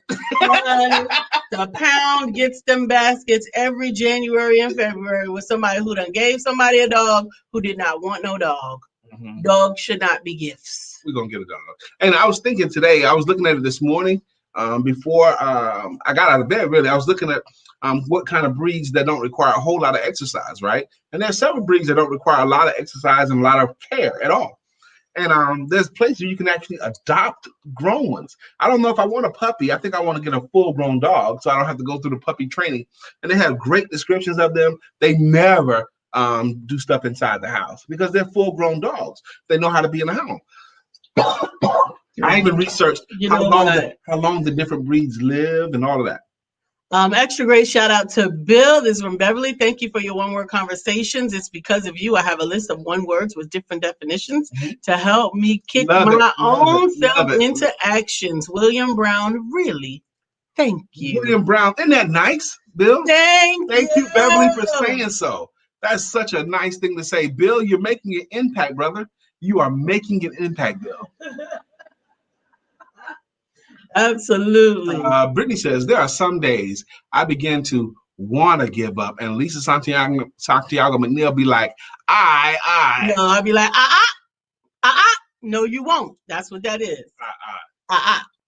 The pound gets them baskets every January and February with somebody who done gave somebody a dog who did not want no dog. Mm-hmm. Dogs should not be gifts. We're gonna get a dog. And I was thinking today, I was looking at it this morning before I got out of bed. Really, I was looking at what kind of breeds that don't require a whole lot of exercise, right? And there's several breeds that don't require a lot of exercise and a lot of care at all. And there's places you can actually adopt grown ones. I don't know if I want a puppy. I think I want to get a full-grown dog so I don't have to go through the puppy training. And they have great descriptions of them. They never do stuff inside the house because they're full-grown dogs. They know how to be in the home. I even researched how long the different breeds live and all of that. Extra great shout out to Bill. This is from Beverly. Thank you for your one-word conversations. It's because of you. I have a list of one words with different definitions to help me kick my own self into actions. William Brown, really, thank you. William Brown, isn't that nice, Bill? Thank you, Beverly, for saying so. That's such a nice thing to say. Bill, you're making an impact, brother. You are making an impact, Bill. Absolutely. Brittany says, there are some days I begin to want to give up. And Lisa Santiago McNeill be like, I. No, I'll be like, No, you won't. That's what that is.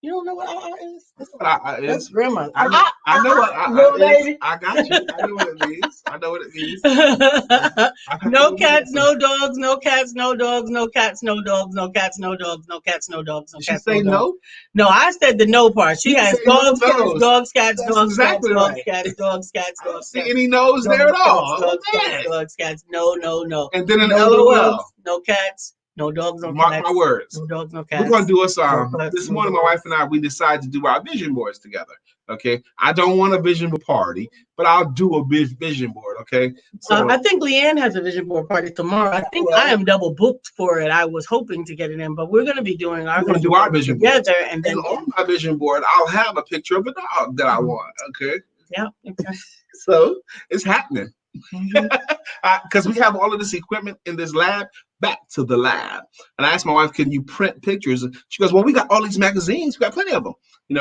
You don't know what is? That's what is. That's grandma. I know what is. I got you. I know what it means. No cats, no dogs, no cats, no dogs, no cats, no dogs, no cats, no dogs, no cats, no dogs, no cats. Did she say no? No, I said the no part. She has dogs, cats, dogs, cats, dogs, exactly cats, right. dogs, cats, dogs, cats, dogs. See any no's there at all? Dogs, cats, no. And then an LOL. No cats. No dogs, no Mark cats. my words. No dogs, no We're cats. going to do us, No this morning, my wife and I, we decided to do our vision boards together. Okay. I don't want a vision board party, but I'll do a vision board. Okay. So I think Leanne has a vision board party tomorrow. I think I am double booked for it. I was hoping to get it in, but we're going to be doing our vision board together. And then on my vision board, I'll have a picture of a dog that I want. Okay. Yeah. Okay. So it's happening. Because we have all of this equipment in this lab, back to the lab. And I asked my wife, can you print pictures? And she goes, well, we got all these magazines. We got plenty of them,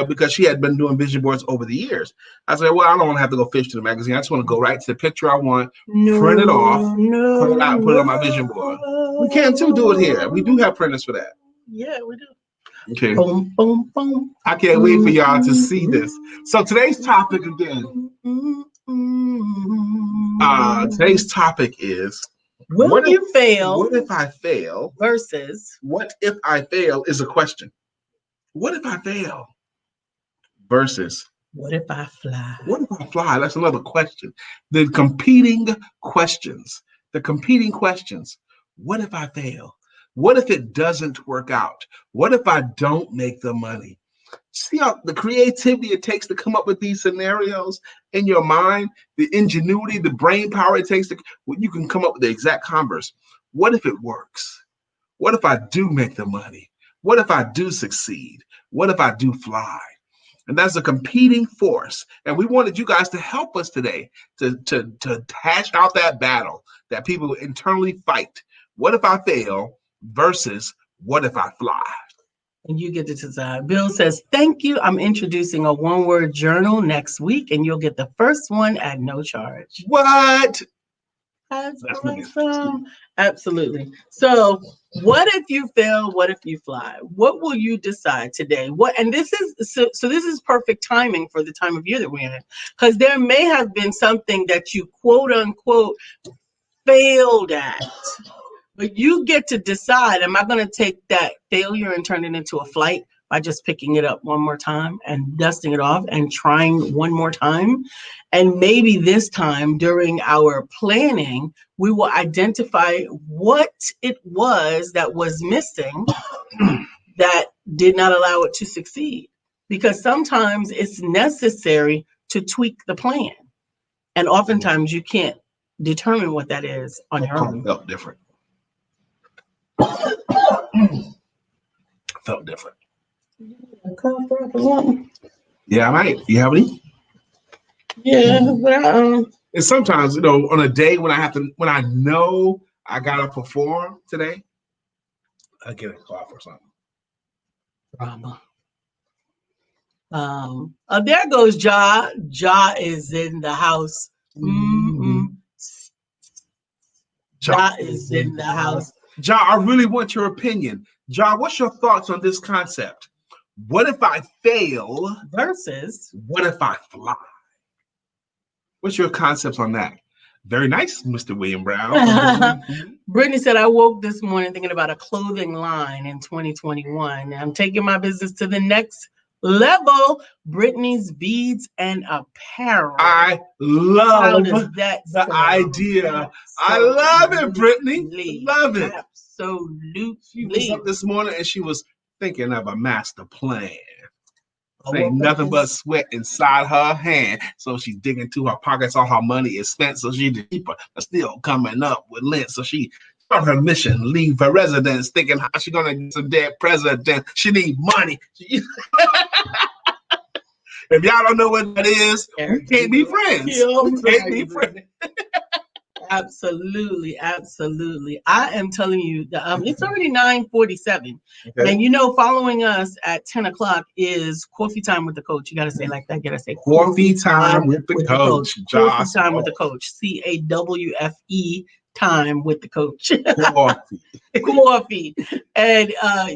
because she had been doing vision boards over the years. I said, well, I don't want to have to go fish to the magazine. I just want to go right to the picture I want, print it off, put it out, put it on my vision board. We can too do it here. We do have printers for that. Yeah, we do. Okay. Boom, boom, boom. I can't wait for y'all to see this. So today's topic again. Today's topic is what if you fail? What if I fail? Versus what if I fail is a question. What if I fail? Versus what if I fly? What if I fly? That's another question. The competing questions. What if I fail? What if it doesn't work out? What if I don't make the money? See how the creativity it takes to come up with these scenarios in your mind, the ingenuity, the brain power it takes when you can come up with the exact converse. What if it works? What if I do make the money? What if I do succeed? What if I do fly? And that's a competing force. And we wanted you guys to help us today to hash out that battle that people internally fight. What if I fail versus what if I fly? And you get to decide. Bill says, thank you. I'm introducing a one-word journal next week, and you'll get the first one at no charge. What? That's awesome. Absolutely. So what if you fail? What if you fly? What will you decide today? And this is so this is perfect timing for the time of year that we're in, because there may have been something that you quote unquote failed at. But you get to decide, am I going to take that failure and turn it into a flight by just picking it up one more time and dusting it off and trying one more time? And maybe this time during our planning, we will identify what it was that was missing that did not allow it to succeed. Because sometimes it's necessary to tweak the plan. And oftentimes you can't determine what that is on your own. Felt different. Felt different. Yeah, I might. You have any? Yeah, but and sometimes, on a day when I know I gotta perform today, I get a cough or something. Drama. There goes Ja. Ja is in the house. Ja is in the house. Ja, I really want your opinion. Ja, what's your thoughts on this concept? What if I fail versus what if I fly? What's your concepts on that? Very nice, Mr. William Brown. Brittany said, I woke this morning thinking about a clothing line in 2021. I'm taking my business to the next level. Brittany's beads and apparel. I love the idea. I love it, Brittany. Love it. Absolutely. She was up this morning and she was thinking of a master plan. Ain't nothing but sweat inside her hand. So she's digging through her pockets. All her money is spent. So she's cheaper, but still coming up with lint. So she on her mission, leave her residence, thinking how she gonna get some dead president. She need money. If y'all don't know what that is, we can't be friends. We can't be friends. Absolutely. I am telling you that it's already 9:47. Okay. And following us at 10 o'clock is coffee time with the coach. You got to say like that. You got to say coffee time with the coach. Coffee time with the coach. CAWFE time with the coach. Coffee. And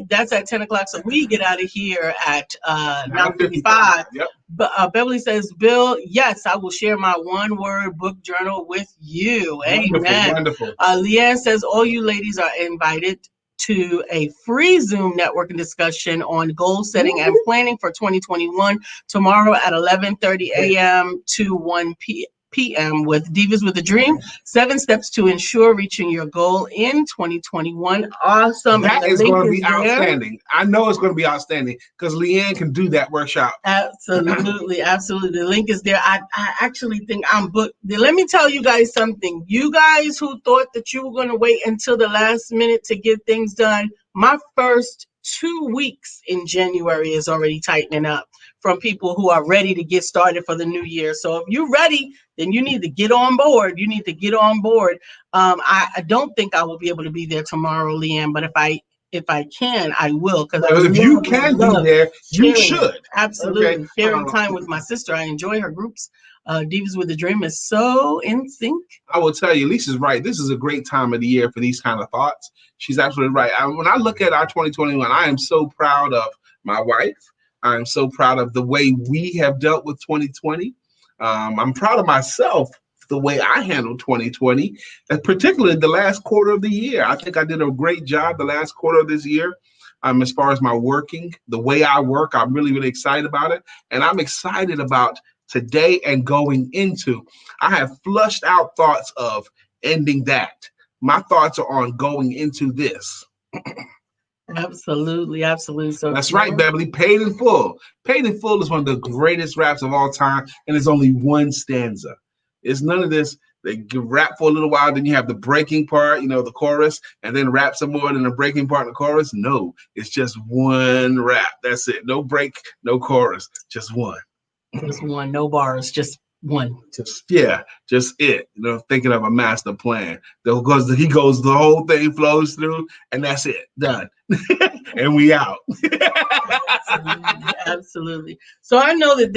that's at 10 o'clock. So we get out of here at 9:55. Yep. But Beverly says, Bill, yes, I will share my one-word book journal with you. Amen. Wonderful. Leanne says, all you ladies are invited to a free Zoom networking discussion on goal setting and planning for 2021 tomorrow at 11:30 a.m. to 1 p.m. with Divas with a Dream. 7 steps to ensure reaching your goal in 2021. Awesome. And That the is link going to is be there. outstanding. I know it's going to be outstanding because Leanne can do that workshop. Absolutely, absolutely. The link is there. I actually think I'm booked. Let me tell you guys something. You guys who thought that you were going to wait until the last minute to get things done, my first 2 weeks in January is already tightening up from people who are ready to get started for the new year. So if you're ready, then you need to get on board. You need to get on board. I don't think I will be able to be there tomorrow, Leanne, but if I can, I will, because I Well, if you I can be love there, you sharing. should. Okay. Absolutely. Sharing time with my sister. I enjoy her groups. Divas with a Dream is so in sync. I will tell you, Lisa's right. This is a great time of the year for these kind of thoughts. She's absolutely right. When I look at our 2021, I am so proud of my wife. I'm so proud of the way we have dealt with 2020. I'm proud of myself, the way I handled 2020, and particularly the last quarter of the year. I think I did a great job the last quarter of this year. As far as my working, the way I work, I'm really, really excited about it. And I'm excited about today and going into. I have flushed out thoughts of ending that. My thoughts are on going into this. Absolutely. Absolutely. So That's right, Beverly. Paid in Full. Paid in Full is one of the greatest raps of all time, and it's only one stanza. It's none of this. They rap for a little while, then you have the breaking part, the chorus, and then rap some more, then the breaking part and the chorus. No, it's just one rap. That's it. No break, no chorus, just one. Just one, no bars, just one. Just it. Thinking of a master plan. Because the whole thing flows through, and that's it. Done. And we out. Absolutely, absolutely. So I know that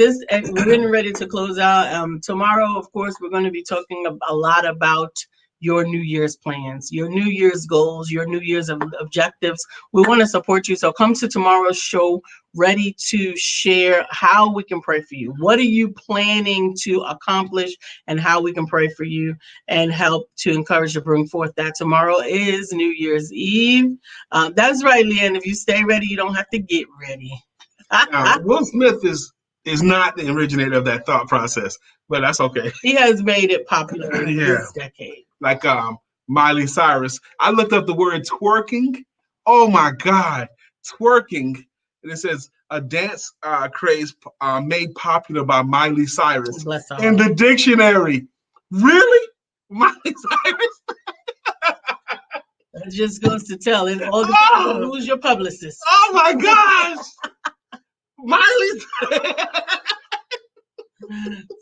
we're getting ready to close out. Tomorrow, of course, we're going to be talking a lot about your New Year's plans, your New Year's goals, your New Year's objectives. We want to support you. So come to tomorrow's show ready to share how we can pray for you. What are you planning to accomplish and how we can pray for you and help to encourage to bring forth that. Tomorrow is New Year's Eve. That's right, Leanne. If you stay ready, you don't have to get ready. Now, Will Smith is not the originator of that thought process, but that's okay. He has made it popular in this decade. Like Miley Cyrus. I looked up the word twerking. Oh my God, twerking. And it says a dance craze made popular by Miley Cyrus in the dictionary. Really? Miley Cyrus? That just goes to tell. It all depends on who's your publicist. Oh my gosh. Miley.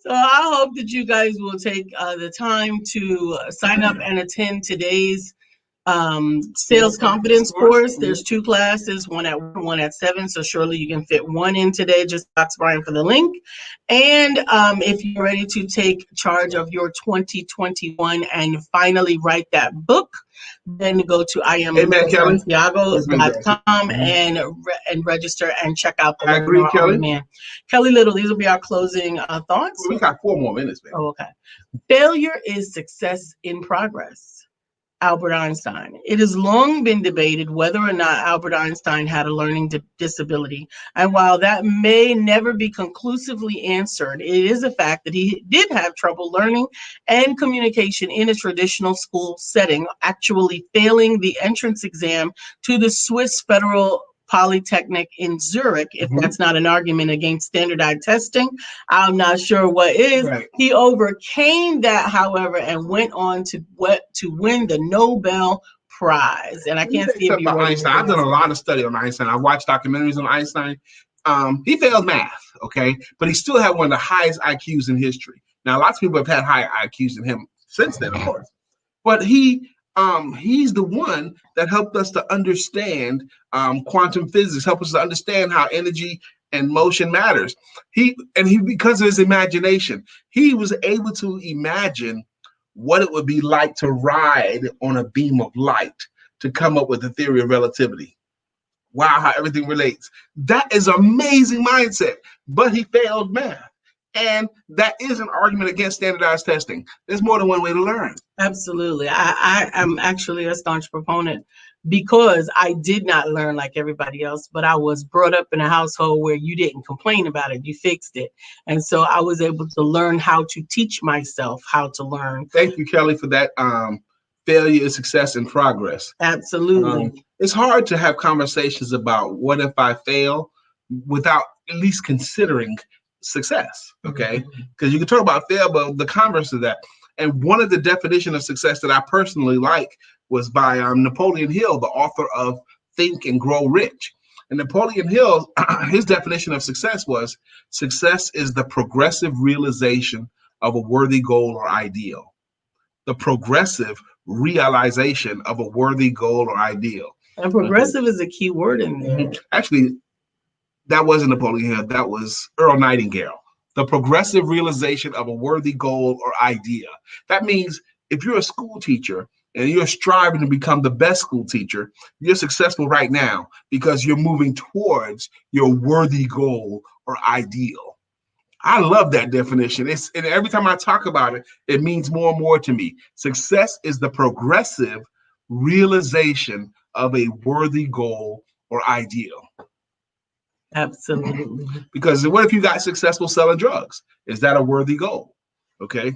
So I hope that you guys will take the time to sign up and attend today's sales confidence course. There's 2 classes, one at 7. So surely you can fit one in today. Just ask Brian for the link. And if you're ready to take charge of your 2021 and finally write that book, then go to IamSantiago.com and register and check out the webinar on demand. Kelly Little, these will be our closing thoughts. Well, we got 4 more minutes, man. Oh, okay. Failure is success in progress. Albert Einstein. It has long been debated whether or not Albert Einstein had a learning disability. And while that may never be conclusively answered, it is a fact that he did have trouble learning and communication in a traditional school setting, actually failing the entrance exam to the Swiss Federal Polytechnic in Zurich. If that's not an argument against standardized testing, I'm not sure what is. Right. He overcame that, however, and went on to win the Nobel Prize. And I can't see about Einstein. I've done a lot of study on Einstein. I watched documentaries on Einstein. He failed math, okay, but he still had one of the highest IQs in history. Now, lots of people have had higher IQs than him since then, of course, but he's the one that helped us to understand quantum physics, helped us to understand how energy and motion matters. He because of his imagination, he was able to imagine what it would be like to ride on a beam of light to come up with the theory of relativity. Wow, how everything relates. That is amazing mindset, but he failed math. And that is an argument against standardized testing. There's more than one way to learn. Absolutely. I am actually a staunch proponent because I did not learn like everybody else, but I was brought up in a household where you didn't complain about it, you fixed it. And so I was able to learn how to teach myself how to learn. Thank you, Kelly, for that. Failure is success in progress. Absolutely. It's hard to have conversations about what if I fail without at least considering success. Okay, because you can talk about fail, but the converse of that. And one of the definitions of success that I personally like was by Napoleon Hill, the author of Think and Grow Rich. And Napoleon Hill, his definition of success was success is the progressive realization of a worthy goal or ideal. The progressive realization of a worthy goal or ideal. And progressive is a key word in there. Actually, that wasn't Napoleon Hill, that was Earl Nightingale. The progressive realization of a worthy goal or idea. That means if you're a school teacher and you're striving to become the best school teacher, you're successful right now because you're moving towards your worthy goal or ideal. I love that definition. And every time I talk about it, it means more and more to me. Success is the progressive realization of a worthy goal or ideal. Absolutely. Because what if you got successful selling drugs? Is that a worthy goal? Okay.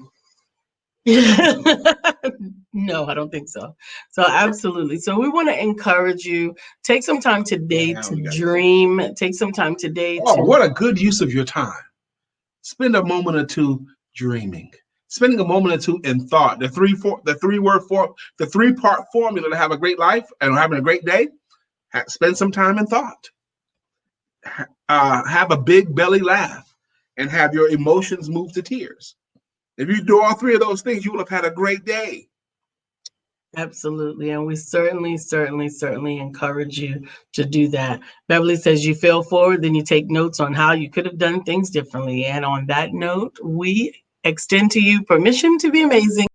No, I don't think so. So absolutely. So we want to encourage you. Take some time today to dream. Take some time today to. What a good use of your time. Spend a moment or two dreaming. Spending a moment or two in thought. The three-part formula to have a great life and having a great day. Spend some time in thought. Have a big belly laugh and have your emotions move to tears. If you do all three of those things, you will have had a great day. Absolutely. And we certainly encourage you to do that. Beverly says you fail forward, then you take notes on how you could have done things differently. And on that note, we extend to you permission to be amazing.